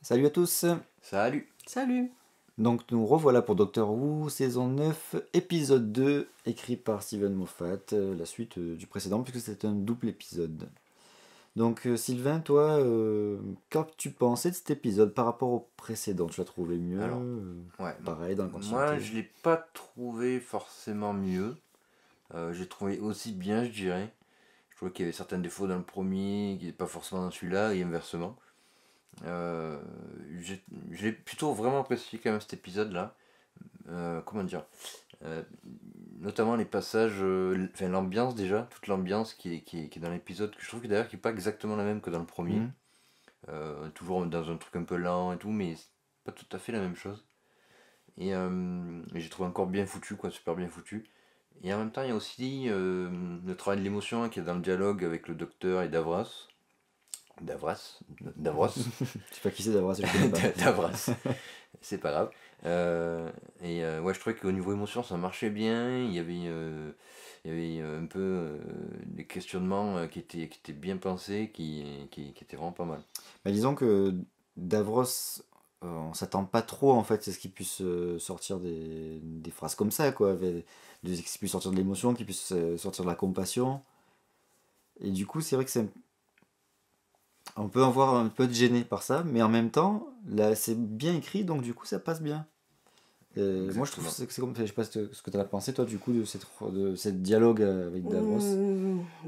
Salut à tous. Salut. Salut. Donc nous revoilà pour Doctor Who, saison 9, épisode 2, écrit par Steven Moffat, la suite du précédent, puisque c'est un double épisode. Donc Sylvain, toi, qu'as-tu pensé de cet épisode par rapport au précédent? Tu l'as trouvé mieux? Alors, ouais, pareil, dans la continuité? moi je l'ai pas trouvé forcément mieux. J'ai trouvé aussi bien, je dirais. Je trouvais qu'il y avait certains défauts dans le premier, qui n'étaient pas forcément dans celui-là, et inversement. Je l'ai plutôt vraiment apprécié quand même cet épisode-là. Comment dire notamment les passages, enfin l'ambiance déjà, toute l'ambiance qui est dans l'épisode, que je trouve que d'ailleurs qui n'est pas exactement la même que dans le premier. Toujours dans un truc un peu lent et tout, mais c'est pas tout à fait la même chose. Et j'ai trouvé encore bien foutu, quoi, super bien foutu. Et en même temps, il y a aussi le travail de l'émotion qui est dans le dialogue avec le docteur et Davros. Davros. Je sais pas qui c'est Davros, je connais pas. Davros. C'est pas grave. Ouais, je trouvais qu'au niveau émotion, ça marchait bien. Il y avait un peu des questionnements qui étaient bien pensés, qui étaient vraiment pas mal. Mais disons que Davros, on s'attend pas trop en fait, c'est ce qu'il puisse sortir des phrases comme ça, quoi, qu'il puisse sortir de l'émotion, qu'il puisse sortir de la compassion. Et du coup, c'est vrai que on peut avoir un peu de gêné par ça, mais en même temps, là, c'est bien écrit, donc du coup, ça passe bien. Moi, je trouve que c'est comme, je sais pas ce que tu as pensé, toi, du coup, de cette dialogue avec Davros.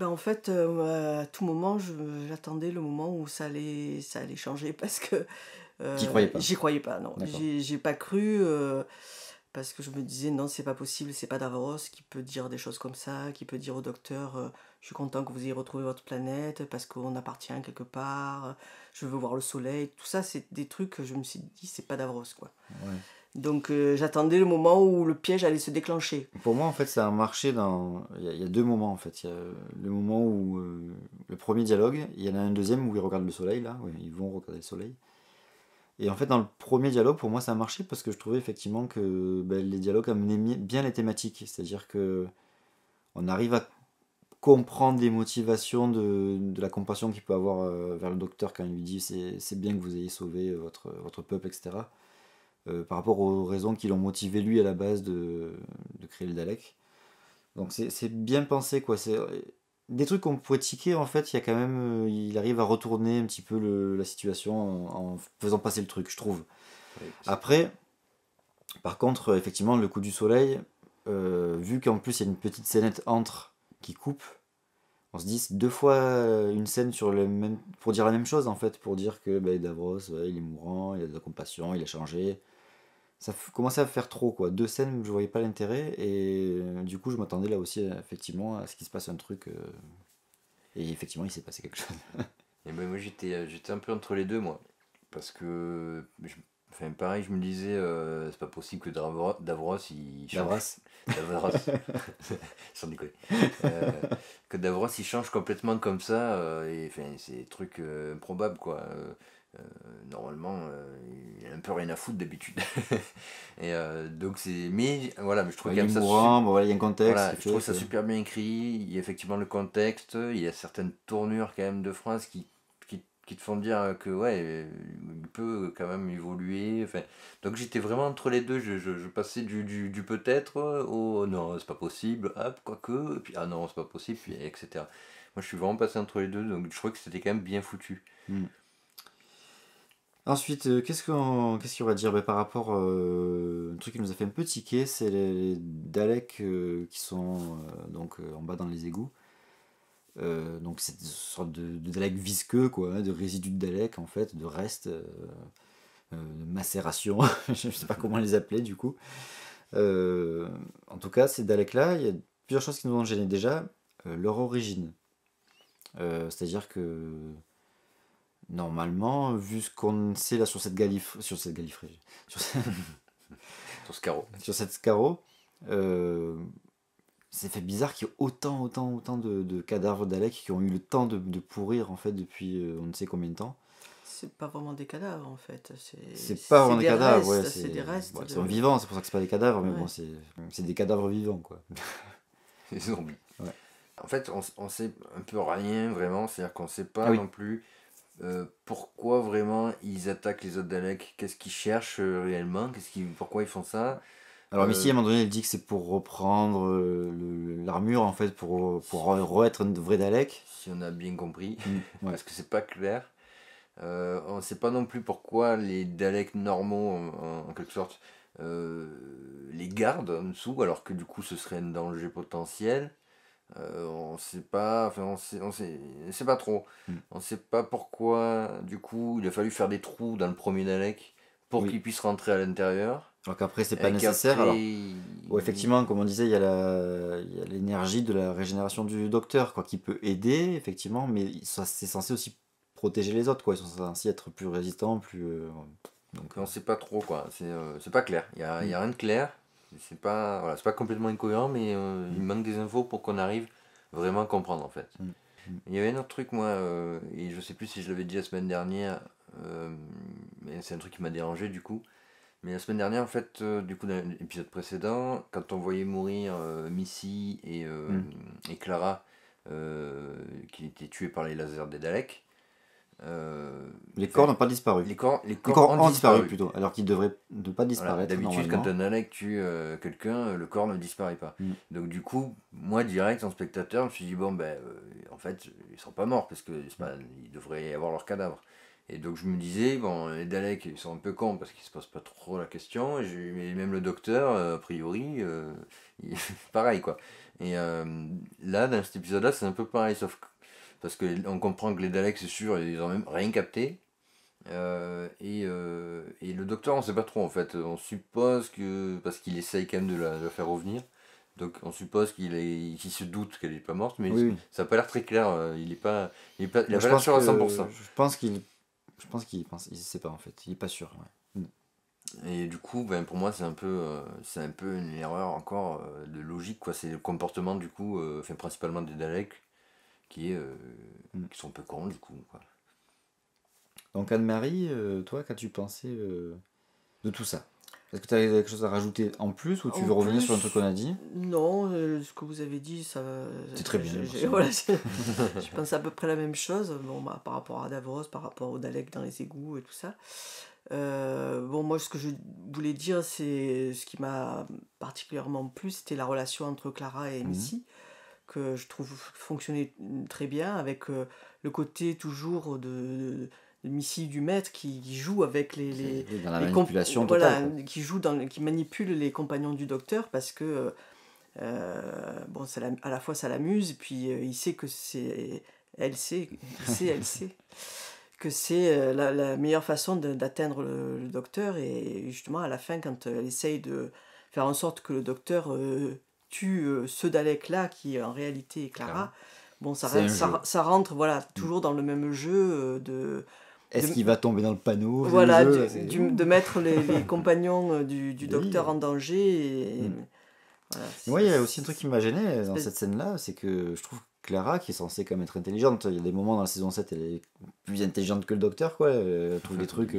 En fait, à tout moment, j'attendais le moment où ça allait changer parce que J'y croyais pas. J'y croyais pas, non. D'accord. J'ai pas cru parce que je me disais non, c'est pas possible, c'est pas Davros qui peut dire des choses comme ça, qui peut dire au docteur je suis content que vous ayez retrouvé votre planète parce qu'on appartient quelque part, je veux voir le soleil. Tout ça, c'est des trucs que je me suis dit c'est pas Davros, quoi. Ouais. Donc j'attendais le moment où le piège allait se déclencher. Pour moi, en fait, ça a marché dans... Il y a deux moments, en fait. Il y a le moment où... le premier dialogue, il y en a un deuxième où ils regardent le soleil, là. Ouais, ils vont regarder le soleil. Et en fait, dans le premier dialogue, pour moi, ça a marché parce que je trouvais effectivement que les dialogues amenaient bien les thématiques. C'est-à-dire que on arrive à comprendre les motivations de la compassion qu'il peut avoir vers le docteur quand il lui dit c'est bien que vous ayez sauvé votre peuple, etc. Par rapport aux raisons qui l'ont motivé lui à la base de créer le Dalek. Donc c'est bien pensé, quoi. C'est des trucs qu'on pourrait tiquer, en fait, il y a quand même, il arrive à retourner un petit peu la situation en faisant passer le truc, je trouve. Oui, Après, par contre, effectivement, le coup du soleil, vu qu'en plus il y a une petite scénette entre qui coupe, on se dit c'est deux fois une scène sur le même, pour dire la même chose, en fait, pour dire que Davros, ouais, il est mourant, il a de la compassion, il a changé. Ça commençait à faire trop, quoi. Deux scènes où je voyais pas l'intérêt, et du coup je m'attendais là aussi effectivement à ce qu'il se passe un truc, et effectivement il s'est passé quelque chose. Et ben moi j'étais un peu entre les deux, moi, parce que enfin pareil, je me disais c'est pas possible que Davros il change. Davros. Sans déconner. Que Davros il change complètement comme ça, et enfin c'est des trucs improbables, quoi. Normalement il a un peu rien à foutre d'habitude. Et donc c'est, mais voilà, mais je trouve Ouais, quand il même est ça mourant, bon, voilà, il y a un contexte. voilà, je trouve ça super bien écrit. Il y a effectivement le contexte, il y a certaines tournures quand même de phrases qui te font dire que ouais, il peut quand même évoluer. Enfin, donc j'étais vraiment entre les deux. Je passais du peut-être au non, c'est pas possible, hop, quoique, et puis ah non, c'est pas possible, puis etc. Moi je suis vraiment passé entre les deux, donc je trouvais que c'était quand même bien foutu. Ensuite, qu'est-ce qu'il y aurait à dire par rapport un truc qui nous a fait un peu tiquer, c'est les Daleks qui sont donc en bas dans les égouts. Donc c'est une sorte de Dalek visqueux, quoi, hein, de résidus de Dalek, en fait, de restes, de macération, je ne sais pas comment les appeler du coup. En tout cas, ces Daleks-là, il y a plusieurs choses qui nous ont gêné. Déjà, leur origine. C'est-à-dire que normalement, vu ce qu'on sait là sur cette galifrée, sur cette Scaro, c'est fait bizarre qu'il y ait autant de cadavres Daleks qui ont eu le temps de pourrir, en fait, depuis on ne sait combien de temps. C'est pas vraiment des cadavres, en fait. C'est pas vraiment des cadavres, ouais, c'est des restes. Ils sont vivants, c'est pour ça que c'est pas des cadavres, mais Ouais. bon, c'est des cadavres vivants, quoi. Les zombies. Ouais. En fait, on sait un peu rien vraiment, c'est-à-dire qu'on sait pas Ah oui. non plus pourquoi vraiment ils attaquent les autres Daleks? Qu'est-ce qu'ils cherchent réellement? Pourquoi ils font ça? Alors Missy, à Euh, un moment donné, elle dit que c'est pour reprendre l'armure, en fait, pour re-être un vrai Dalek. Si on a bien compris, Ouais. parce que c'est pas clair. On ne sait pas non plus pourquoi les Daleks normaux, en quelque sorte, les gardent en dessous, alors que du coup ce serait un danger potentiel. On sait pas, enfin on sait pas trop. Mm. On sait pas pourquoi, du coup, il a fallu faire des trous dans le premier Dalek pour Oui. qu'il puisse rentrer à l'intérieur. Alors qu'après, c'est pas Et nécessaire. qu'après, Alors, bon, effectivement, comme on disait, il y a l'énergie de la régénération du docteur, quoi, qui peut aider, effectivement, mais c'est censé aussi protéger les autres, quoi. Ils sont censés être plus résistants, plus. Donc, on sait pas trop quoi, c'est pas clair. Il y a rien de clair. C'est pas, voilà, c'est pas complètement incohérent, mais il manque des infos pour qu'on arrive vraiment à comprendre en fait. Mm. Il y avait un autre truc, moi, et je sais plus si je l'avais dit la semaine dernière, mais c'est un truc qui m'a dérangé du coup. Mais la semaine dernière, en fait, du coup, dans l'épisode précédent, quand on voyait mourir Missy et Clara, qui étaient tués par les lasers des Daleks, les corps n'ont pas disparu. les Les corps corps ont ont disparu. disparu plutôt, alors qu'ils devraient ne pas Voilà, disparaître d'habitude, normalement. quand un Dalek tue quelqu'un, le corps ne disparaît pas. Mm. Donc du coup, moi direct en spectateur, je me suis dit bon ben en fait ils sont pas morts parce que ils devraient avoir leur cadavre. Et donc je me disais bon les Daleks ils sont un peu cons parce qu'ils se posent pas trop la question. Mais même le docteur a priori pareil quoi. Et là dans cet épisode-là c'est un peu pareil parce que on comprend que les Daleks c'est sûr ils ont même rien capté. Et le docteur, on sait pas trop en fait. On suppose que. Parce qu'il essaye quand même de la faire revenir. Donc on suppose qu'il se doute qu'elle est pas morte, mais Oui, oui. ça n'a pas l'air très clair. Il a pas Moi, l'air sûr à 100%. je pense qu'il pense, il sait pas en fait, il est pas sûr. Ouais. Mm. Et du coup, ben, pour moi, c'est un peu une erreur encore de logique. Quoi. C'est le comportement du coup, enfin, principalement des Daleks, qui sont un peu cons du coup. Quoi. Donc Anne-Marie, toi, qu'as-tu pensé de tout ça? Est-ce que tu as quelque chose à rajouter en plus ou tu veux En revenir plus, sur un truc qu'on a dit? non, ce que vous avez dit, ça. C'est très bien, merci. Voilà, je pense à peu près la même chose. Bon, bah, par rapport à Davros, par rapport au Dalek dans les égouts et tout ça. Bon, moi, ce que je voulais dire, c'est ce qui m'a particulièrement plu, c'était la relation entre Clara et Mhm. Missy, que je trouve fonctionnait très bien, avec le côté toujours de Missy du maître qui joue avec Oui, dans la les manipulation voilà, totale, quoi. qui manipule les compagnons du docteur parce que bon, à la fois ça l'amuse, et puis il sait que elle sait que c'est la meilleure façon d'atteindre le docteur, et justement à la fin quand elle essaye de faire en sorte que le docteur tue ce Dalek là qui en réalité est Clara. Bon, C'est un jeu. ça rentre voilà, toujours dans le même jeu Est-ce de- qu'il va tomber dans le panneau? C'est voilà, le jeu, c'est- de mettre les compagnons du Oui. docteur en danger. Et, Mm. voilà, Mais moi, il y a aussi un truc qui m'a gêné dans espèce- cette scène-là, c'est que je trouve que Clara, qui est censée quand même être intelligente, il y a des moments dans la saison 7, elle est plus intelligente que le docteur, quoi. Elle trouve des trucs,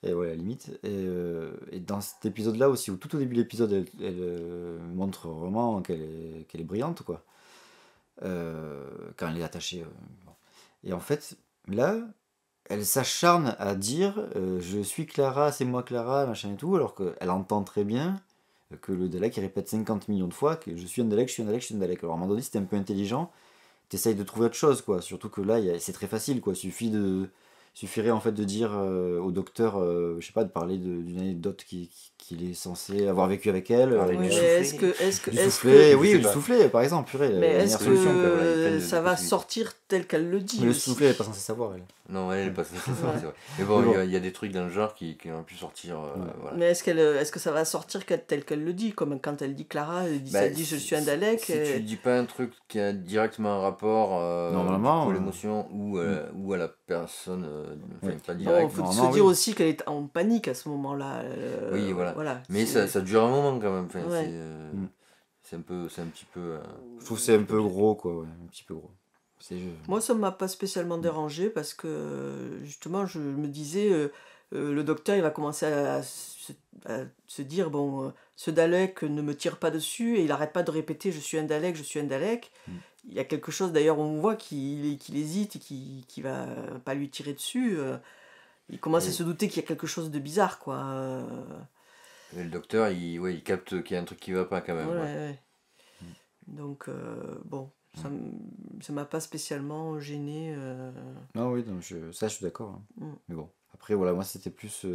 et ouais, à la limite. Et dans cet épisode-là aussi, où tout au début de l'épisode, elle montre vraiment qu'elle est brillante, quoi. Quand elle est attachée. Bon. Et en fait, là, elle s'acharne à dire je suis Clara, c'est moi Clara, machin et tout, alors qu'elle entend très bien que le Dalek il répète 50 millions de fois que je suis un Dalek, je suis un Dalek, je suis un Dalek. Alors à un moment donné, si t'es un peu intelligent, t'essayes de trouver autre chose, quoi. Surtout que là, c'est très facile, quoi. Suffirait en fait de dire au docteur, je sais pas, de parler d'une anecdote qu'il est censé avoir vécu avec elle. Parler Oui, du mais soufflet. Du est-ce soufflet, que, oui, je sais du pas. soufflet, par exemple, purée, mais la est-ce meilleure solution, quoi. voilà, il y a plein que de ça va possibilités. sortir tel qu'elle le dit Mais le aussi? soufflet, elle est pas censée savoir, elle. Non, elle est pas censée savoir, Ouais. c'est vrai. Mais bon, Mais bon. il y a des trucs dans le genre qui auraient pu sortir. Voilà. Mais est-ce que ça va sortir tel qu'elle le dit, comme quand elle dit Clara, elle dit je suis un Dalek. Si tu dis pas un truc qui a directement un rapport Normalement, du coup, à l'émotion ou à la personne, enfin Ouais. pas Bon, direct. il faut normalement, se dire oui. aussi qu'elle est en panique à ce moment-là. Oui, voilà. Mais c'est- ça dure un moment quand même. Enfin, Ouais. Mm. c'est un petit peu. Je trouve que c'est un peu gros, quoi, ouais, un petit peu gros. Moi, ça ne m'a pas spécialement dérangé parce que justement, je me disais, le docteur, il va commencer à se dire, bon, ce Dalek ne me tire pas dessus, et il n'arrête pas de répéter, je suis un Dalek, je suis un Dalek. il y a quelque chose, d'ailleurs, on voit qu'il hésite et qui va pas lui tirer dessus. Il commence à Et, se douter qu'il y a quelque chose de bizarre, quoi. et le docteur, il capte qu'il y a un truc qui va pas quand Ouais, même. Ouais. ouais. Donc, bon, ça m'a pas spécialement gêné. Non, oui, non, ça je suis d'accord. Hein. Mm. Mais bon, après, voilà, moi c'était plus.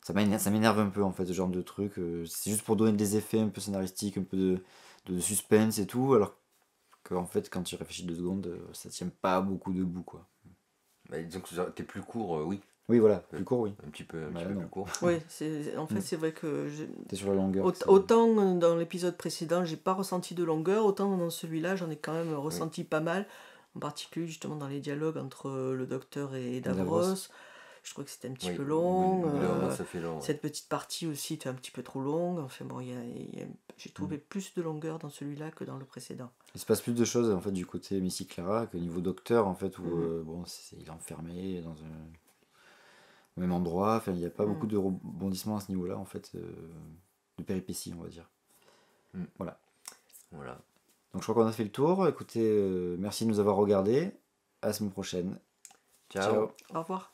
Ça m'énerve un peu en fait, ce genre de truc. C'est juste pour donner des effets un peu scénaristiques, un peu de suspense et tout, alors qu'en fait, quand tu réfléchis 2 secondes, ça tient pas beaucoup debout, quoi. Bah, disons que ça aurait été plus court, oui. Oui, voilà, plus court, oui. Un petit peu Bah, plus non. court. Oui, en fait, Mm. c'est vrai que T'es sur la longueur. autant dans l'épisode précédent, j'ai pas ressenti de longueur, autant dans celui-là, j'en ai quand même ressenti pas mal. En particulier, justement, dans les dialogues entre le docteur et Davros. Je trouvais que c'était un petit Oui, peu au long. bout d'un moment, ça fait long. Ouais. Cette petite partie aussi était un petit peu trop longue. Enfin bon, j'ai trouvé plus de longueur dans celui-là que dans le précédent. Il se passe plus de choses en fait du côté Missy Clara que niveau docteur en fait où Mhm. bon il est enfermé dans un au même endroit. Enfin il n'y a pas beaucoup de rebondissements à ce niveau-là en fait de péripéties on va dire. Voilà. Donc je crois qu'on a fait le tour. Écoutez, merci de nous avoir regardés. À la semaine prochaine. Ciao. Au revoir.